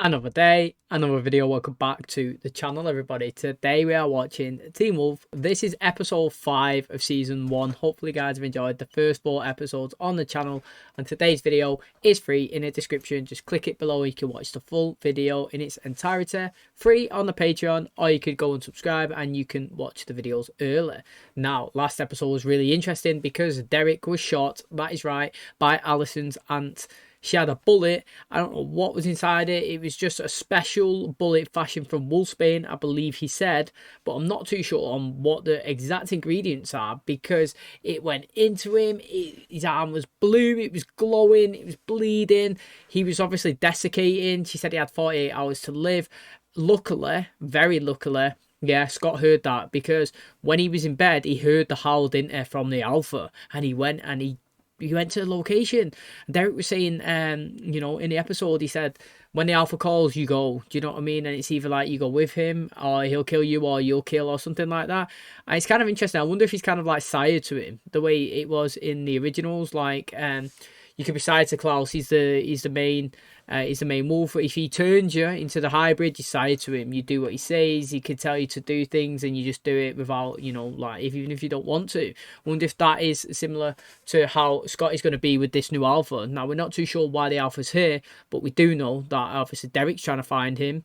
Another day, another video. Welcome back to the channel, everybody. Today we are watching Teen Wolf. This is episode 5 of season 1. Hopefully, guys have enjoyed the first 4 episodes on the channel. And today's video is free in the description. Just click it below. You can watch the full video in its entirety, free on the Patreon, or you could go and subscribe and you can watch the videos early. Now, last episode was really interesting because Derek was shot, that is right, by Allison's aunt. She had a bullet. I don't know what was inside it. It was just a special bullet fashioned from wolfsbane, I believe he said. But I'm not too sure on what the exact ingredients are because it went into him. His arm was blue. It was glowing. It was bleeding. He was obviously desiccating. She said he had 48 hours to live. Luckily, very luckily, yeah, Scott heard that because when he was in bed, he heard the howl, didn't he, from the Alpha. And he went and he went to the location. Derek was saying, you know, in the episode, he said, when the Alpha calls, you go. Do you know what I mean? And it's either like you go with him, or he'll kill you, or you'll kill, or something like that. And it's kind of interesting. I wonder if he's kind of like sire to him, the way it was in the originals. Like, you could be sire to Klaus. He's the main wolf. If he turns you into the hybrid, you sire to him. You do what he says. He can tell you to do things, and you just do it without, you know, like even if you don't want to. I wonder if that is similar to how Scott is going to be with this new Alpha. Now, we're not too sure why the Alpha's here, but we do know that obviously Derek's trying to find him.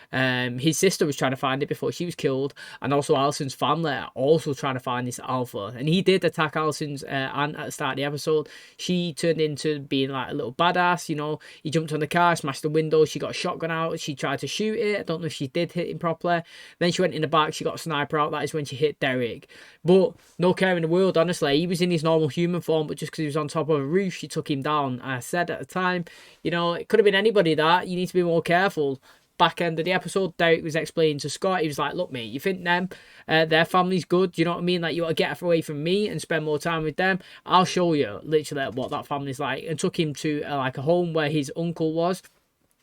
His sister was trying to find it before she was killed, and also Allison's family are also trying to find this Alpha. And he did attack Allison's aunt at the start of the episode. She turned into being like a little badass, you know. He jumped on the car, smashed the window, she got a shotgun out, she tried to shoot it. I don't know if she did hit him properly. Then she went in the back, she got a sniper out. That is when she hit Derek. But no care in the world, honestly. He was in his normal human form, but just because he was on top of a roof, she took him down. I said at the time, you know, it could have been anybody that. You need to be more careful. Back end of the episode, Derek was explaining to Scott, he was like, look, mate, you think them, their family's good, you know what I mean? Like, you want to get away from me and spend more time with them? I'll show you, literally, what that family's like. And took him to, like, a home where his uncle was.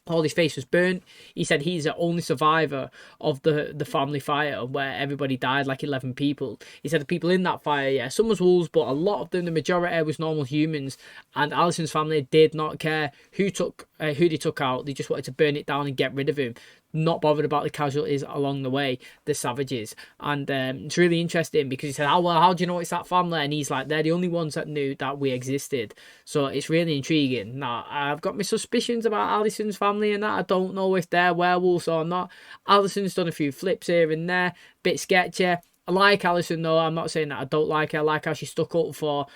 All his face was burnt. He said he's the only survivor of the family fire where everybody died, like 11 people. He said the people in that fire, yeah, some was wolves, but a lot of them, the majority was normal humans. And Allison's family did not care who they took out. They just wanted to burn it down and get rid of him. Not bothered about the casualties along the way, the savages. And it's really interesting because he said, oh, well, how do you know it's that family? And he's like, they're the only ones that knew that we existed. So it's really intriguing. Now, I've got my suspicions about Allison's family and that. I don't know if they're werewolves or not. Allison's done a few flips here and there, bit sketchy. I like Allison though. I'm not saying that I don't like her. I like how she stuck up for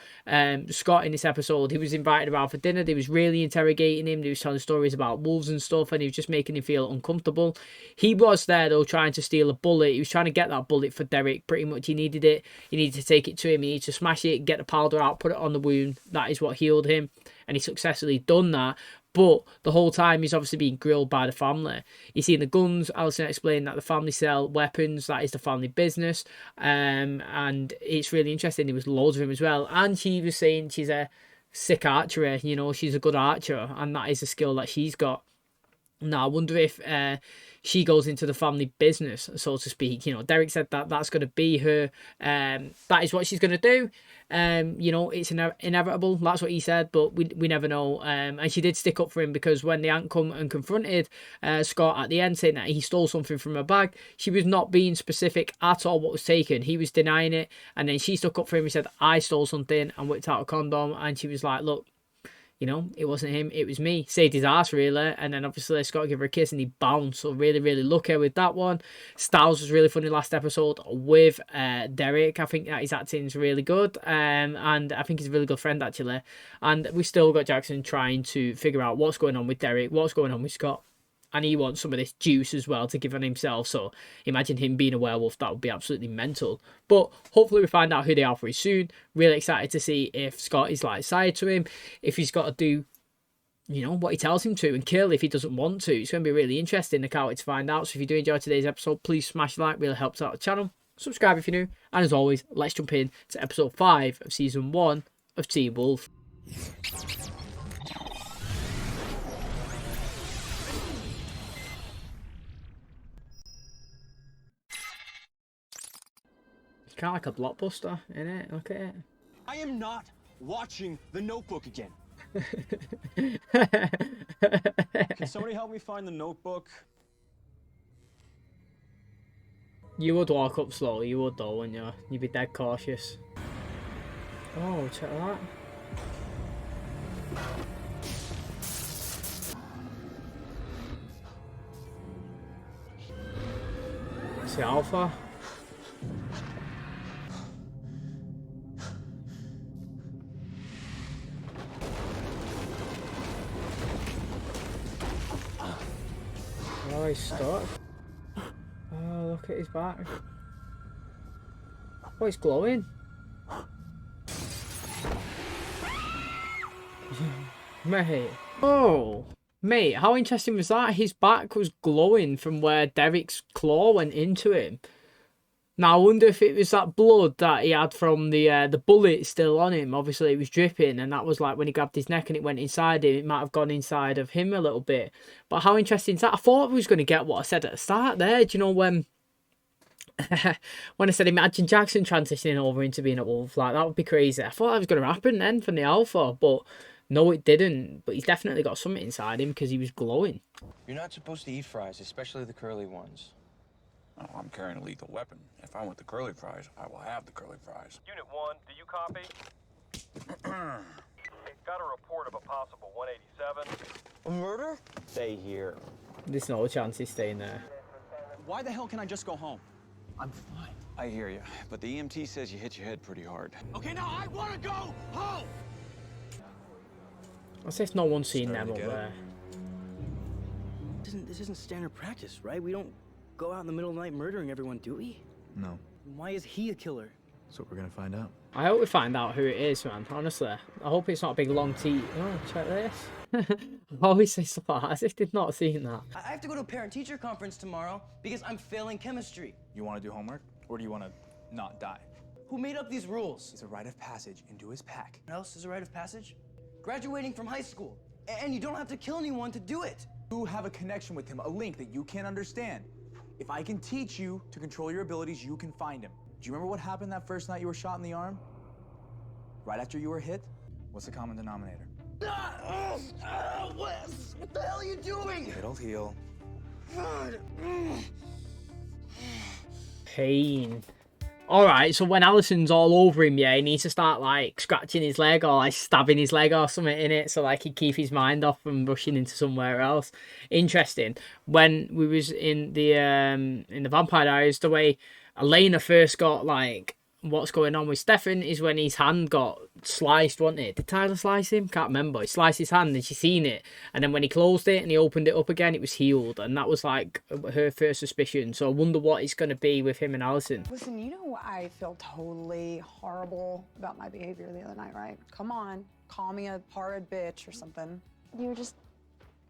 Scott in this episode. He was invited around for dinner. They was really interrogating him. They was telling stories about wolves and stuff, and he was just making him feel uncomfortable. He was there though, trying to steal a bullet. He was trying to get that bullet for Derek. Pretty much, he needed it. He needed to take it to him. He needed to smash it, get the powder out, put it on the wound. That is what healed him, and he successfully done that. But the whole time he's obviously being grilled by the family. He's seen the guns. Allison explained that the family sell weapons. That is the family business. And it's really interesting. There was loads of them as well. And she was saying she's a sick archer. You know, she's a good archer. And that is a skill that she's got. Now, I wonder if she goes into the family business, so to speak. You know, Derek said that that's going to be her. That is what she's going to do. You know, it's inevitable. That's what he said, but we never know. And she did stick up for him because when the aunt come and confronted Scott at the end, saying that he stole something from her bag, she was not being specific at all what was taken. He was denying it, and then she stuck up for him. He said, I stole something, and whipped out a condom, and she was like, look, you know, it wasn't him, it was me. Saved his ass, really. And then obviously Scott gave her a kiss and he bounced. So really, really lucky with that one. Styles was really funny last episode with Derek. I think that his acting is really good. And I think he's a really good friend, actually. And we still got Jackson trying to figure out what's going on with Derek, what's going on with Scott. And he wants some of this juice as well to give on himself. So imagine him being a werewolf. That would be absolutely mental. But hopefully we find out who the Alpha is soon. Really excited to see if Scott is like side to him. If he's got to do, you know, what he tells him to and kill if he doesn't want to. It's going to be really interesting. I can't wait to find out. So if you do enjoy today's episode, please smash the like. Really helps out the channel. Subscribe if you're new. And as always, let's jump in to episode 5 of season 1 of Teen Wolf. Kind of like a blockbuster, innit? Look at it. I am not watching The Notebook again. Can somebody help me find the notebook? You would walk up slow, you would though, wouldn't you? You'd be dead cautious. Oh, check that. It's the Alpha. Oh, he's stuck. Oh, look at his back. Oh, it's glowing. Mate. Oh, mate, how interesting was that? His back was glowing from where Derek's claw went into him. Now, I wonder if it was that blood that he had from the bullet still on him. Obviously, it was dripping, and that was like when he grabbed his neck and it went inside him. It might have gone inside of him a little bit. But how interesting is that? I thought I was going to get what I said at the start there. Do you know when I said imagine Jackson transitioning over into being a wolf? Like, that would be crazy. I thought that was going to happen then from the Alpha, but no, it didn't. But he's definitely got something inside him because he was glowing. You're not supposed to eat fries, especially the curly ones. Oh, I'm carrying a lethal weapon. If I want the curly fries, I will have the curly fries. Unit 1, do you copy? Got a report of a possible 187. A murder? Stay here. There's no chance he's staying there. Why the hell can I just go home? I'm fine. I hear you, but the EMT says you hit your head pretty hard. Okay, now I want to go home! What's if no one's seen them up there? This isn't standard practice, right? We don't go out in the middle of the night murdering everyone, do we? No. Why is he a killer? That's what we're gonna find out. I hope we find out who it is, man. Honestly, I hope it's not a big long T. Oh, check this. I always say stuff like that as if they've not seen that. I have to go to a parent-teacher conference tomorrow because I'm failing chemistry. You want to do homework, or do you want to not die? Who made up these rules? It's a rite of passage into his pack. What else is a rite of passage? Graduating from high school. And you don't have to kill anyone to do it. You have a connection with him, a link that you can't understand. If I can teach you to control your abilities, you can find him. Do you remember what happened that first night you were shot in the arm? Right after you were hit? What's the common denominator? What the hell are you doing? It'll heal. Pain. Alright, so when Allison's all over him, yeah, he needs to start, like, scratching his leg or, like, stabbing his leg or something in it so, like, he'd keep his mind off from rushing into somewhere else. Interesting. When we was in the Vampire Diaries, the way Elena first got, like, what's going on with Stefan is when his hand got sliced, wasn't it? Did Tyler slice him? Can't remember. He sliced his hand and she seen it. And then when he closed it and he opened it up again, it was healed. And that was like her first suspicion. So I wonder what it's going to be with him and Allison. Listen, you know I feel totally horrible about my behavior the other night, right? Come on, call me a horrid bitch or something. You were just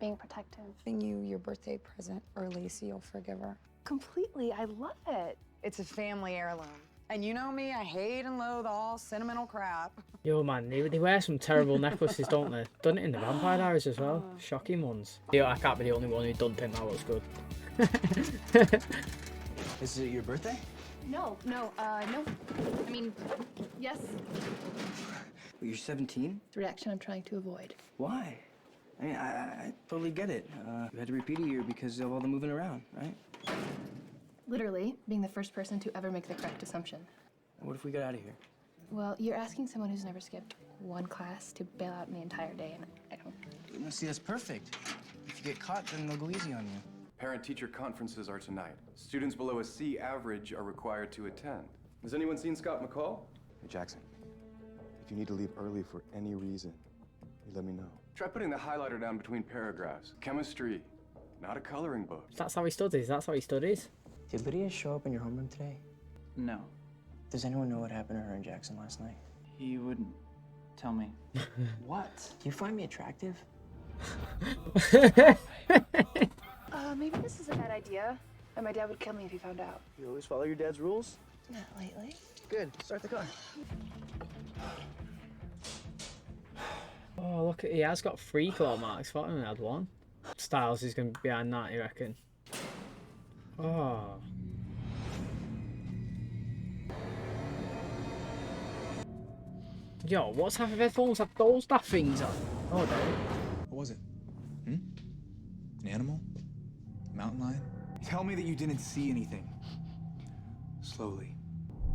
being protective. Giving you your birthday present early so you'll forgive her. Completely, I love it. It's a family heirloom. And you know me, I hate and loathe all sentimental crap. Yo, man, they wear some terrible necklaces, don't they? Done it in the Vampire Diaries as well. Shocking ones. Yo, I can't be the only one who don't think that looks good. Is it your birthday? No. I mean, yes. You're 17? The reaction I'm trying to avoid. Why? I mean, I totally get it. You had to repeat a year because of all the moving around, right? Literally, being the first person to ever make the correct assumption. What if we got out of here? Well, you're asking someone who's never skipped one class to bail out my entire day, and I don't. See, that's perfect. If you get caught, then they'll go easy on you. Parent-teacher conferences are tonight. Students below a C average are required to attend. Has anyone seen Scott McCall? Hey, Jackson, if you need to leave early for any reason, you let me know. Try putting the highlighter down between paragraphs. Chemistry, not a coloring book. That's how he studies. That's how he studies. Did Lydia show up in your homeroom today? No. Does anyone know what happened to her and Jackson last night? He wouldn't tell me. What? Do you find me attractive? Maybe this is a bad idea. And my dad would kill me if he found out. You always follow your dad's rules? Not lately. Good. Start the car. Oh, look, he has got 3 claw marks. Thought he only had 1. Styles is going to be behind that, you reckon? Oh. Yo, what's half of headphones have those daft things on? Oh, no. What was it? An animal? Mountain lion? Tell me that you didn't see anything. Slowly.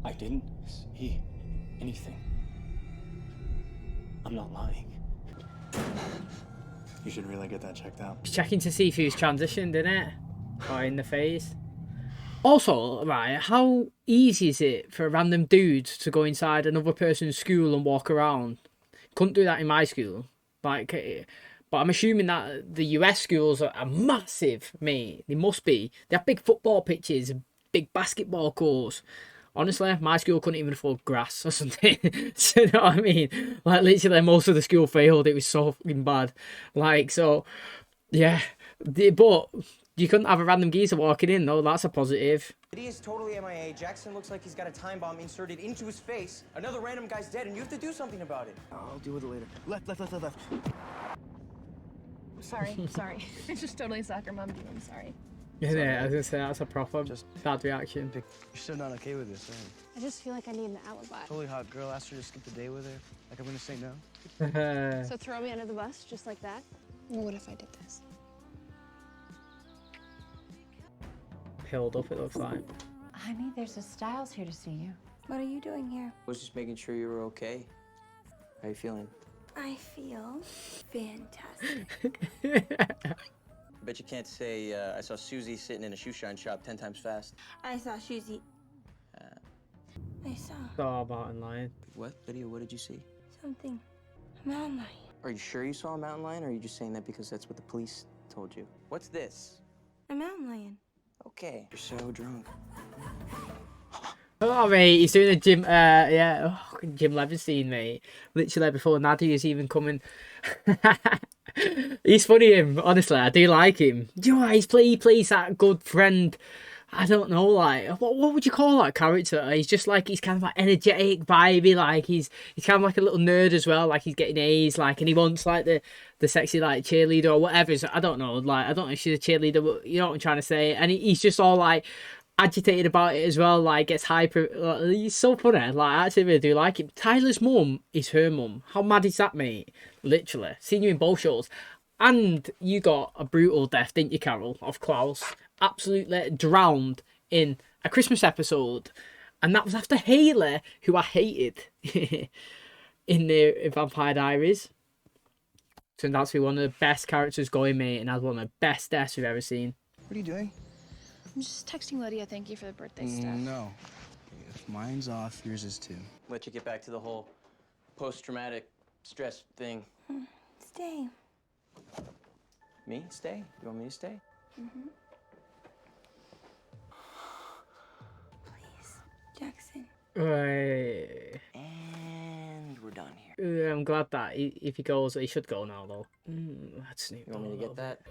I didn't see anything. I'm not lying. You should really get that checked out. Checking to see if he was transitioned, didn't it? Or in the phase. Also, right, how easy is it for a random dude to go inside another person's school and walk around? Couldn't do that in my school. Like, but I'm assuming that the US schools are massive, mate. They must be. They have big football pitches, big basketball courts. Honestly, my school couldn't even afford grass or something. So, you know what I mean? Like, literally, most of the school failed. It was so fucking bad. Like, so, yeah. But you couldn't have a random geezer walking in, though. That's a positive. He is totally MIA. Jackson looks like he's got a time bomb inserted into his face. Another random guy's dead, and you have to do something about it. I'll deal with it later. Left. Sorry. It's just totally soccer mom doing sorry. Yeah, I was gonna say that's a proper bad reaction. You're still not okay with this, are you? I just feel like I need an alibi. Totally hot girl asked her to skip the day with her. Like I'm gonna say no? So throw me under the bus just like that? Well, what if I did this? Pilled up, it looks like. Honey, there's a Styles here to see you. What are you doing here? I was just making sure you were okay. How you feeling? I feel fantastic. I bet you can't say I saw Susie sitting in a shoe shine shop 10 times fast. I saw Susie. I saw Saw a mountain lion. What video? What did you see? something. A mountain lion. Are you sure you saw a mountain lion, or are you just saying that because that's what the police told you? What's this? A mountain lion. Okay. You're so drunk. Oh, mate, he's doing a Jim, Jim Levinstein, mate. Literally before Nadia is even coming. He's funny, him. Honestly, I do like him. Do you know what? He plays that good friend. I don't know, like, what would you call that character? He's just like, he's kind of like energetic, vibey, like, he's kind of like a little nerd as well, like, he's getting A's, like, and he wants, like, the sexy, like, cheerleader or whatever. So, I don't know, like, I don't know if she's a cheerleader, but you know what I'm trying to say. And he's just all, like, agitated about it as well, like, gets hyper. Like, he's so funny, like, I actually really do like him. Tyler's mum is her mum. How mad is that, mate? Literally. Seen you in both shows. And you got a brutal death, didn't you, Carol, of Klaus? Absolutely drowned in a Christmas episode. And that was after Haley, who I hated in the Vampire Diaries. Turned out to be one of the best characters going, mate, and has one of the best deaths we've ever seen. What are you doing? I'm just texting Lydia, thank you for the birthday stuff. No. If mine's off, yours is too. Let you get back to the whole post-traumatic stress thing. Stay. Me? Stay? You want me to stay? Mm-hmm. Please, Jackson. Right. And we're done here. I'm glad that if he goes, he should go now, though. That's Snoop. You want me to get that?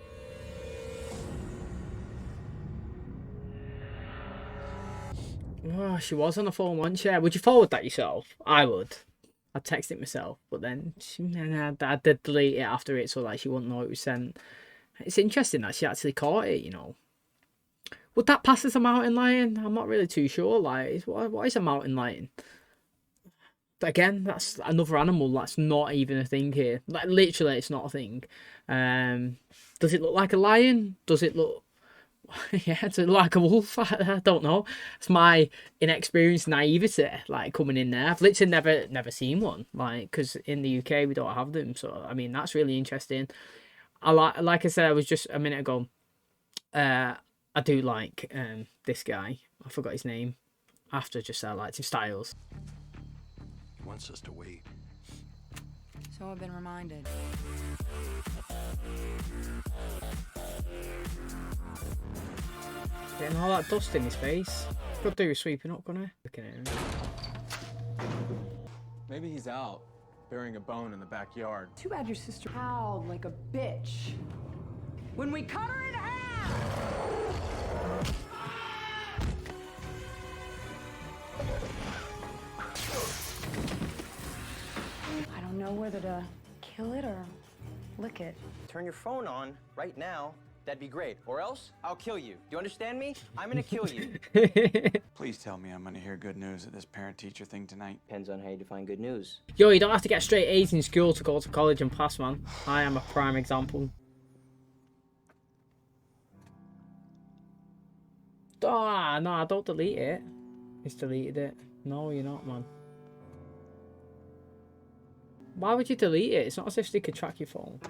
Oh, she was on the phone once, yeah. Would you forward that yourself? I would. I'd text it myself, but then I did delete it after it, so like she wouldn't know it was sent. It's interesting that she actually caught it, you know. Would that pass as a mountain lion? I'm not really too sure. Like, what is a mountain lion? Again, that's another animal that's not even a thing here. Like, literally, it's not a thing. Does it look like a lion? Does it look... Yeah, does it look like a wolf? I don't know. It's my inexperienced naivety, like, coming in there. I've literally never seen one, like, because in the UK we don't have them. So, I mean, that's really interesting. Like I said, I was just a minute ago. I do like this guy. I forgot his name. After just I liked his styles. He wants us to wait. So I've been reminded. Getting all that dust in his face. Could do with sweeping up, couldn't he? Looking at him. Maybe he's out, burying a bone in the backyard. Too bad your sister howled like a bitch when we cut her in half. I don't know whether to kill it or lick it. Turn your phone on right now That'd be great. Or else, I'll kill you. Do you understand me? I'm gonna kill you. Please tell me I'm gonna hear good news at this parent-teacher thing tonight. Depends on how you define good news. Yo, you don't have to get straight A's in school to go to college and pass, man. I am a prime example. Ah, no, don't delete it. It's deleted it. No, you're not, man. Why would you delete it? It's not as if they could track your phone.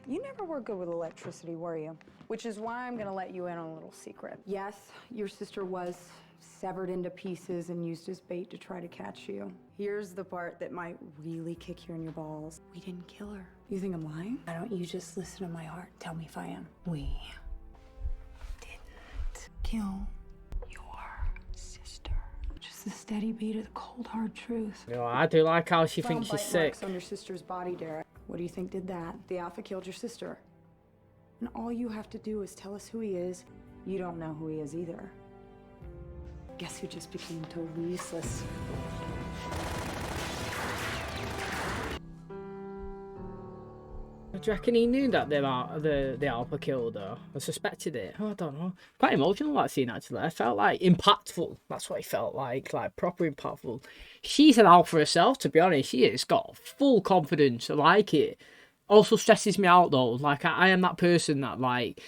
You never were good with electricity, were you? Which is why I'm gonna let you in on a little secret. Yes, your sister was severed into pieces and used as bait to try to catch you. Here's the part that might really kick you in your balls. We didn't kill her. You think I'm lying? Why don't you just listen to my heart? Tell me if I am. We didn't kill your sister. Just the steady beat of the cold, hard truth. Yo, I do like how she thinks she's Bite sick. marks on your sister's body, Derek. What do you think did that? The Alpha killed your sister. And all you have to do is tell us who he is. You don't know who he is either. Guess who just became totally useless? Do you reckon he knew that the Alpha killed her? Or suspected it? Oh, I don't know. Quite emotional, that scene, actually. I felt like impactful. That's what it felt like proper impactful. She's an Alpha herself, to be honest. She has got full confidence. I like it. Also stresses me out, though. Like, I am that person that, like,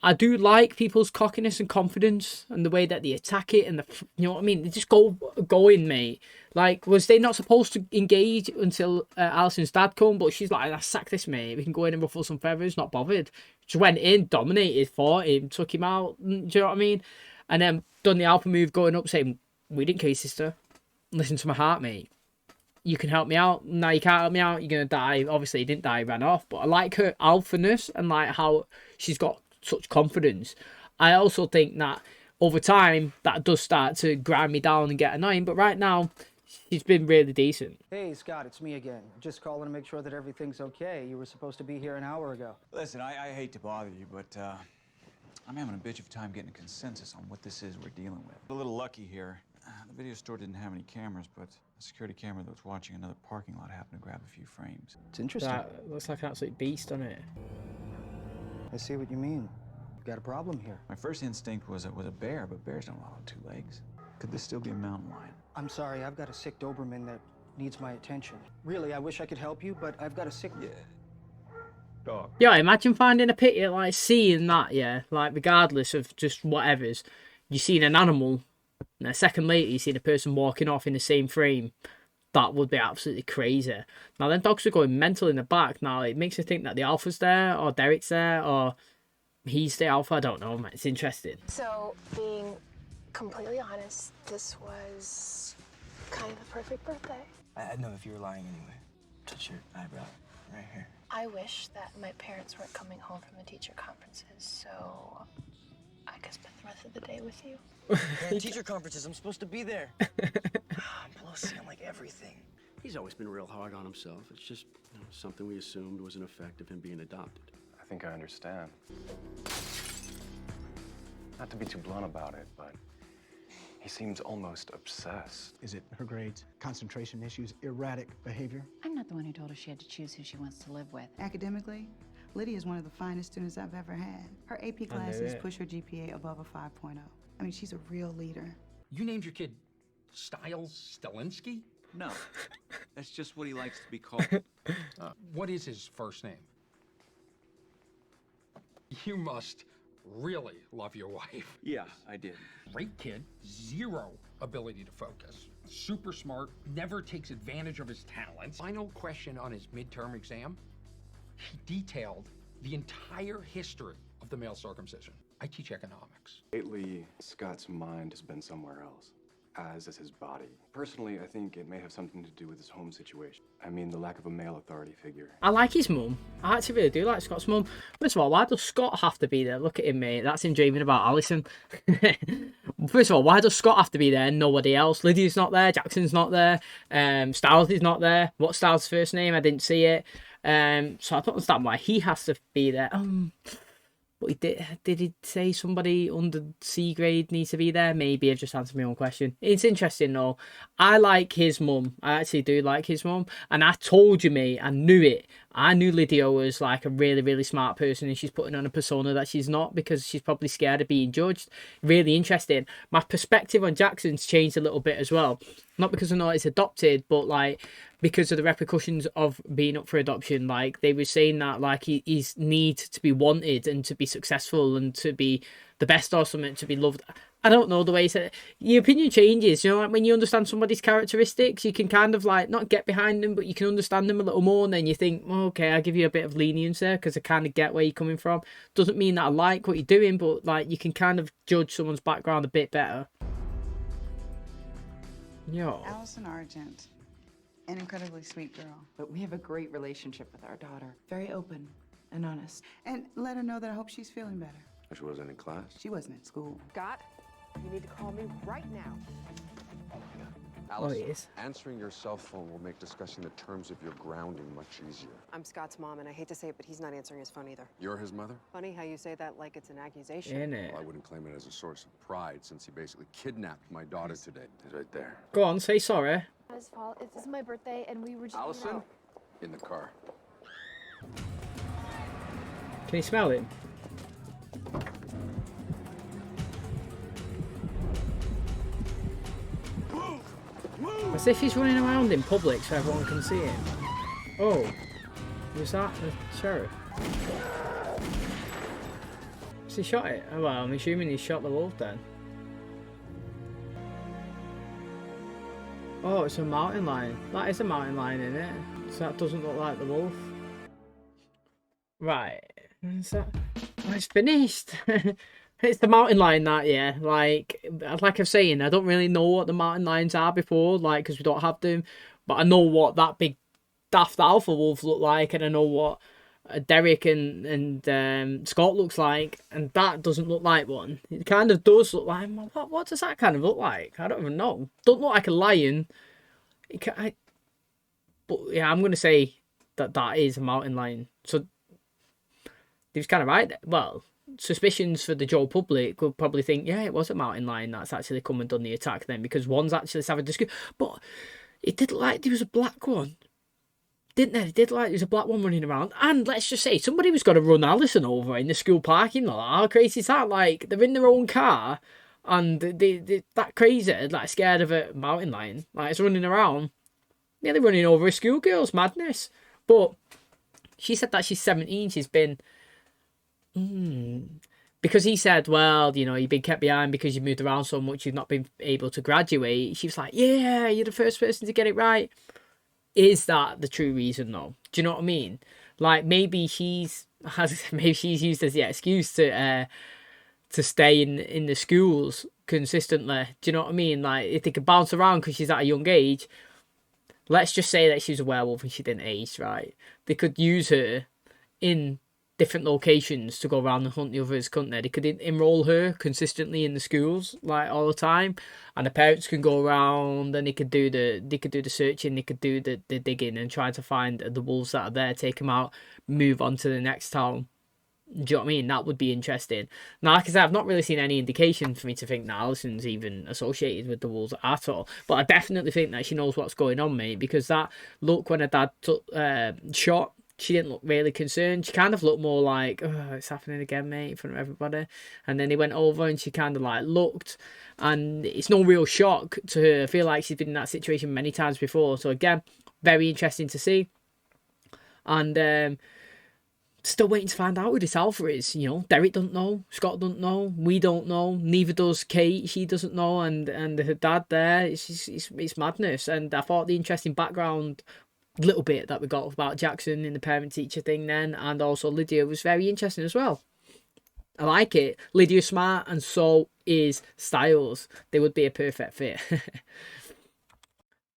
I do like people's cockiness and confidence and the way that they attack it and you know what I mean? They just go in, mate. Like, was they not supposed to engage until Allison's dad come? But she's like, I sack this, mate. We can go in and ruffle some feathers. Not bothered. Just went in, dominated, fought him, took him out. Do you know what I mean? And then done the Alpha move, going up, saying, we didn't kill your sister. Listen to my heart, mate. You can help me out. No, you can't help me out. You're going to die. Obviously, he didn't die. He ran off. But I like her alphaness and like how she's got such confidence. I also think that over time that does start to grind me down and get annoying, but right now she's been really decent. Hey Scott, it's me again. Just calling to make sure that everything's okay. You were supposed to be here an hour ago. Listen, I hate to bother you, but I'm having a bitch of time getting a consensus on what this is we're dealing with. A little lucky here. The video store didn't have any cameras, but a security camera that was watching another parking lot happened to grab a few frames. It's interesting. That looks like an absolute beast, doesn't it? I see what you mean. You've got a problem here. My first instinct was it was a bear, but bears don't allow 2 legs. Could this still be a mountain lion? I'm sorry, I've got a sick Doberman that needs my attention. Really, I wish I could help you, but I've got a sick dog. Yeah, imagine finding a picture, like seeing that, yeah, like regardless of just whatever's, you've seen an animal, and a second later you see the person walking off in the same frame. That would be absolutely crazy. Now, then dogs are going mental in the back. Now, it makes me think that the Alpha's there, or Derek's there, or he's the Alpha. I don't know, man. It's interesting. So, being completely honest, this was kind of the perfect birthday. I'd know if you were lying anyway. Touch your eyebrow right here. I wish that my parents weren't coming home from the teacher conferences, so I could spend the rest of the day with you. Teacher conferences, I'm supposed to be there. I'm blossy on like everything. He's always been real hard on himself. It's just something we assumed was an effect of him being adopted. I think I understand. Not to be too blunt about it, but he seems almost obsessed. Is it her grades, concentration issues, erratic behavior? I'm not the one who told her she had to choose who she wants to live with. Academically, Lydia is one of the finest students I've ever had. Her AP classes push her GPA above a 5.0. I mean, she's a real leader. You named your kid Styles Stalinsky? No, that's just what he likes to be called. What is his first name? You must really love your wife. Yeah, I did. Great kid, zero ability to focus. Super smart, never takes advantage of his talents. Final question on his midterm exam, he detailed the entire history of the male circumcision. I teach economics. Lately, Scott's mind has been somewhere else, as is his body. Personally, I think it may have something to do with his home situation. I mean, the lack of a male authority figure. I like his mum. I actually really do like Scott's mum. First of all, why does Scott have to be there? Look at him, mate. That's him dreaming about Allison. First of all, why does Scott have to be there and nobody else? Lydia's not there. Jackson's not there. Styles is not there. What's Styles' first name? I didn't see it. So I don't understand why he has to be there. But did he say somebody under C grade needs to be there? Maybe I've just answered my own question. It's interesting though. I like his mum. I actually do like his mum. And I told you, mate, I knew it. I knew Lydia was like a really, really smart person, and she's putting on a persona that she's not because she's probably scared of being judged. Really interesting. My perspective on Jackson's changed a little bit as well. Not because I know it's adopted, but like because of the repercussions of being up for adoption. Like they were saying that like he's need to be wanted and to be successful and to be the best or something, to be loved. I don't know the way he said it. Your opinion changes, you know, like when you understand somebody's characteristics, you can kind of like not get behind them, but you can understand them a little more, and then you think, oh, okay, I'll give you a bit of lenience there because I kind of get where you're coming from. Doesn't mean that I like what you're doing, but like you can kind of judge someone's background a bit better. Yo. Allison Argent, an incredibly sweet girl. But we have a great relationship with our daughter. Very open and honest. And let her know that I hope she's feeling better. She wasn't in class? She wasn't at school. Scott, you need to call me right now. Allison, he is. answering your cell phone will make discussing the terms of your grounding much easier. I'm Scott's mom, and I hate to say it, but he's not answering his phone either. You're his mother? Funny how you say that like it's an accusation. Innit? Well, I wouldn't claim it as a source of pride since he basically kidnapped my daughter today. He's right there. Go on, say sorry. His fault. It's my birthday, and we were just. Allison? In the car. Can you smell him? As if he's running around in public so everyone can see him. Oh, was that the sheriff? Has he shot it? Oh, well, I'm assuming he shot the wolf then. Oh, it's a mountain lion. That is a mountain lion, isn't it? So that doesn't look like the wolf. Right. Is that... Oh, it's finished. It's the mountain lion, that, yeah. Like I'm saying, I don't really know what the mountain lions are before, like, because we don't have them. But I know what that big daft alpha wolf look like, and I know what Derek and Scott looks like, and that doesn't look like one. It kind of does look like... What does that kind of look like? I don't even know. Don't look like a lion. But, yeah, I'm going to say that that is a mountain lion. So, he was kind of right there. Well... Suspicions for the Joe public would probably think, yeah, it was a mountain lion that's actually come and done the attack then, because one's actually having a discussion. But it did look like there was a black one, didn't there? It did look like there was a black one running around. And let's just say somebody was going to run Allison over in the school parking lot. How crazy is that? Like, they're in their own car and they that crazy, like scared of a mountain lion. Like, it's running around, nearly running over a schoolgirl's madness. But she said that she's 17. She's been... Because he said, well, you know, you've been kept behind because you've moved around so much, you've not been able to graduate. She was like, yeah, you're the first person to get it right. Is that the true reason, though? Do you know what I mean? Like, maybe she's used as the excuse to stay in the schools consistently. Do you know what I mean? Like, if they could bounce around because she's at a young age, let's just say that she was a werewolf and she didn't age, right? They could use her in different locations to go around and hunt the others, couldn't they? They could enroll her consistently in the schools, like all the time, and the parents can go around and they could do the searching, they could do the digging and try to find the wolves that are there, take them out, move on to the next town. Do you know what I mean? That would be interesting. Now, like I said, I've not really seen any indication for me to think that Allison's even associated with the wolves at all. But I definitely think that she knows what's going on, mate, because that look when her dad took shot, she didn't look really concerned. She kind of looked more like, oh, it's happening again, mate, in front of everybody. And then he went over and she kind of like looked. And it's no real shock to her. I feel like she's been in that situation many times before. So again, very interesting to see. And still waiting to find out who this alpha is. You know, Derek doesn't know. Scott doesn't know. We don't know. Neither does Kate. She doesn't know. And her dad there, it's madness. And I thought the interesting background... little bit that we got about Jackson in the parent-teacher thing then, and also Lydia was very interesting as well. I like it. Lydia's smart, and so is Styles. They would be a perfect fit.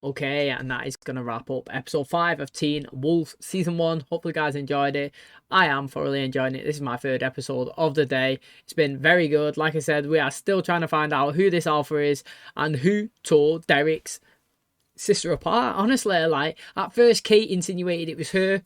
Okay, and that is going to wrap up episode 5 of Teen Wolf Season 1. Hopefully you guys enjoyed it. I am thoroughly enjoying it. This is my 3rd episode of the day. It's been very good. Like I said, we are still trying to find out who this alpha is and who tore Derek's sister apart. Honestly, like, at first Kate insinuated it was her,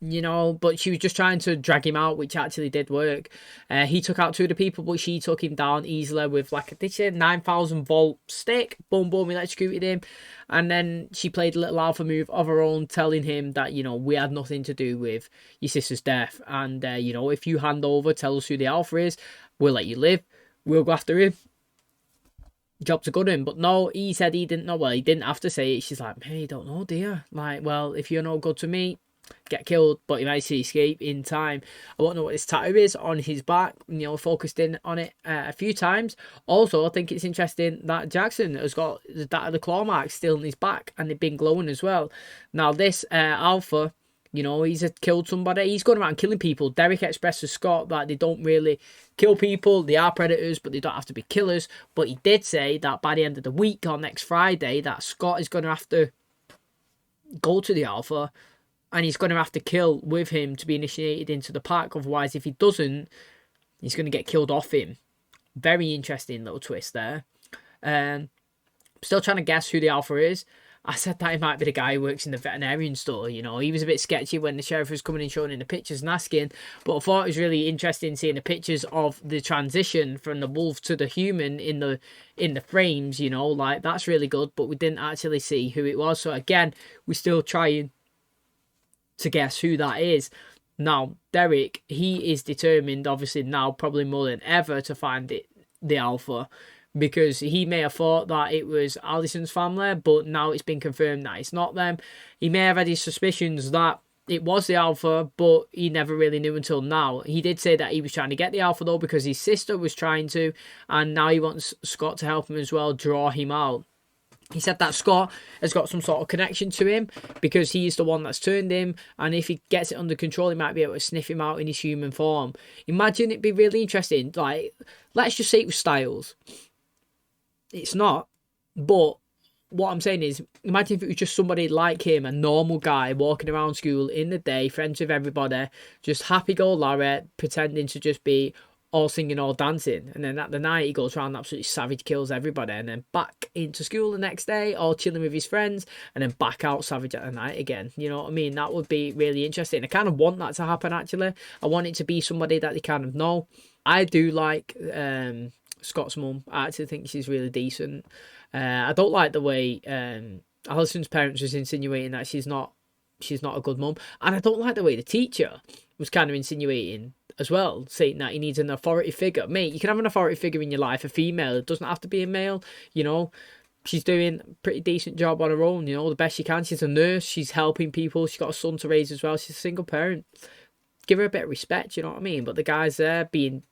you know, but she was just trying to drag him out, which actually did work. He took out 2 of the people, but she took him down easily with like a 9,000 volt stick. Boom, boom, electrocuted him. And then she played a little alpha move of her own, telling him that, you know, we had nothing to do with your sister's death. And, you know, if you hand over, tell us who the alpha is, we'll let you live. We'll go after him. Job to good him. But no, he said he didn't know. Well, he didn't have to say it. She's like, hey, you don't know, dear. Like, well, if you're no good to me, get killed. But he managed to escape in time. I won't know what his tattoo is on his back. You know, focused in on it a few times. Also, I think it's interesting that Jackson has got that of the claw marks still in his back, and they've been glowing as well. Now this alpha, you know, he's killed somebody. He's going around killing people. Derek expressed to Scott that they don't really kill people. They are predators, but they don't have to be killers. But he did say that by the end of the week, on next Friday, that Scott is going to have to go to the alpha, and he's going to have to kill with him to be initiated into the pack. Otherwise, if he doesn't, he's going to get killed off him. Very interesting little twist there. Still trying to guess who the alpha is. I said that he might be the guy who works in the veterinarian store, you know. He was a bit sketchy when the sheriff was coming and showing in the pictures and asking. But I thought it was really interesting seeing the pictures of the transition from the wolf to the human in the frames, you know. Like, that's really good. But we didn't actually see who it was. So, again, we're still trying to guess who that is. Now, Derek, he is determined, obviously now, probably more than ever, to find the alpha. Because he may have thought that it was Allison's family, but now it's been confirmed that it's not them. He may have had his suspicions that it was the alpha, but he never really knew until now. He did say that he was trying to get the alpha, though, because his sister was trying to, and now he wants Scott to help him as well, draw him out. He said that Scott has got some sort of connection to him because he's the one that's turned him, and if he gets it under control, he might be able to sniff him out in his human form. Imagine it'd be really interesting. Like, let's just say it was Styles. It's not, but what I'm saying is, imagine if it was just somebody like him, a normal guy walking around school in the day, friends with everybody, just happy-go-lucky, pretending to just be all singing, all dancing, and then at the night he goes around absolutely savage, kills everybody, and then back into school the next day, all chilling with his friends, and then back out savage at the night again. You know what I mean? That would be really interesting. I kind of want that to happen, actually. I want it to be somebody that they kind of know. I do like Scott's mum. I actually think she's really decent. I don't like the way Allison's parents was insinuating that she's not a good mum, and I don't like the way the teacher was kind of insinuating as well, saying that he needs an authority figure. Mate, you can have an authority figure in your life, a female. It doesn't have to be a male. You know, she's doing a pretty decent job on her own. You know, the best she can. She's a nurse. She's helping people. She's got a son to raise as well. She's a single parent. Give her a bit of respect. You know what I mean? But the guy's there being,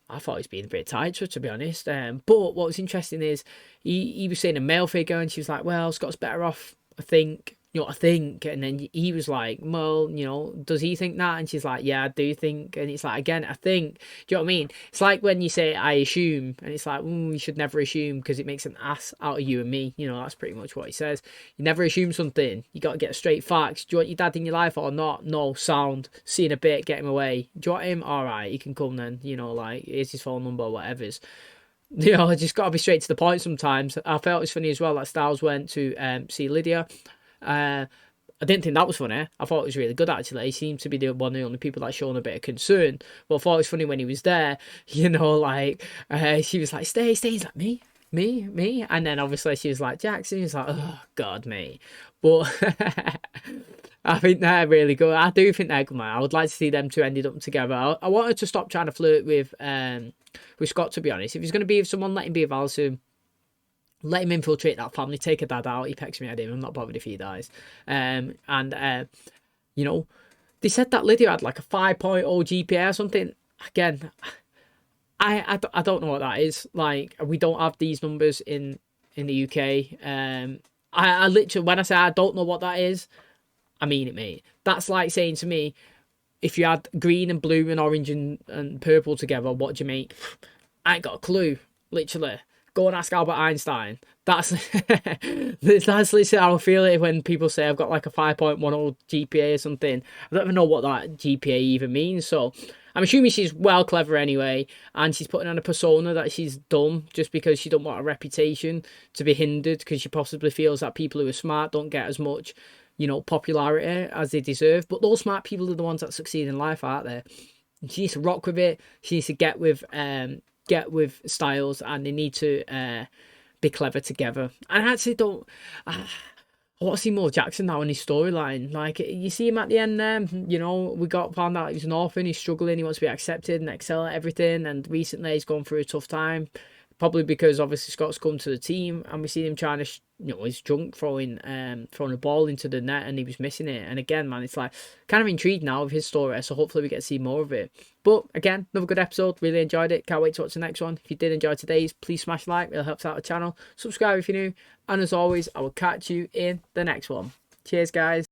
I thought he was being a bit tight to be honest. But what was interesting is he was saying a male figure, and she was like, well, Scott's better off, I think. You know, I think. And then he was like, well, you know, does he think that? And she's like, yeah, I do think. And it's like, again, I think. Do you know what I mean? It's like when you say, I assume. And it's like, you should never assume, because it makes an ass out of you and me. You know, that's pretty much what he says. You never assume something. You got to get straight facts. Do you want your dad in your life or not? No, sound. See you in a bit, get him away. Do you want him? All right, he can come then. You know, like, here's his phone number, whatever's. You know, I just got to be straight to the point sometimes. I felt it was funny as well that Styles went to see Lydia. I didn't think that was funny. I thought it was really good, actually. He seemed to be the only people that shown a bit of concern. But I thought it was funny when he was there, you know, like, she was like, stay. He's like, me. And then obviously she was like, Jackson. He's like, oh, God, me. But I think they're really good. I do think they're good, man. I would like to see them two ended up together. I wanted to stop trying to flirt with Scott, to be honest. If he's going to be with someone, let him be with Allison. Let him infiltrate that family, take a dad out. He pecks me at him. I'm not bothered if he dies. You know, they said that Lydia had like a 5.0 GPA or something. Again, I don't know what that is. Like, we don't have these numbers in the UK. I literally, when I say I don't know what that is, I mean it, mate. That's like saying to me, if you had green and blue and orange and purple together, what do you make? I ain't got a clue, literally. Go and ask Albert Einstein. That's literally how I feel it when people say I've got like a 5.10 GPA or something. I don't even know what that GPA even means. So I'm assuming she's well clever anyway, and she's putting on a persona that she's dumb just because she don't want a reputation to be hindered, because she possibly feels that people who are smart don't get as much you know, popularity as they deserve. But those smart people are the ones that succeed in life, aren't they? She needs to rock with it. She needs to get with Styles, and they need to be clever together. And I actually don't. I want to see more Jackson now in his storyline. Like, you see him at the end there, you know, we found out he's an orphan, he's struggling, he wants to be accepted and excel at everything, and recently he's gone through a tough time, probably because obviously Scott's come to the team, and we see him trying to, you know, he's drunk throwing a ball into the net, and he was missing it. And again, man, it's like, kind of intrigued now of his story, so hopefully we get to see more of it. But again, another good episode, really enjoyed it, can't wait to watch the next one. If you did enjoy today's, please smash like, it helps out the channel, subscribe if you're new, and as always, I will catch you in the next one. Cheers, guys.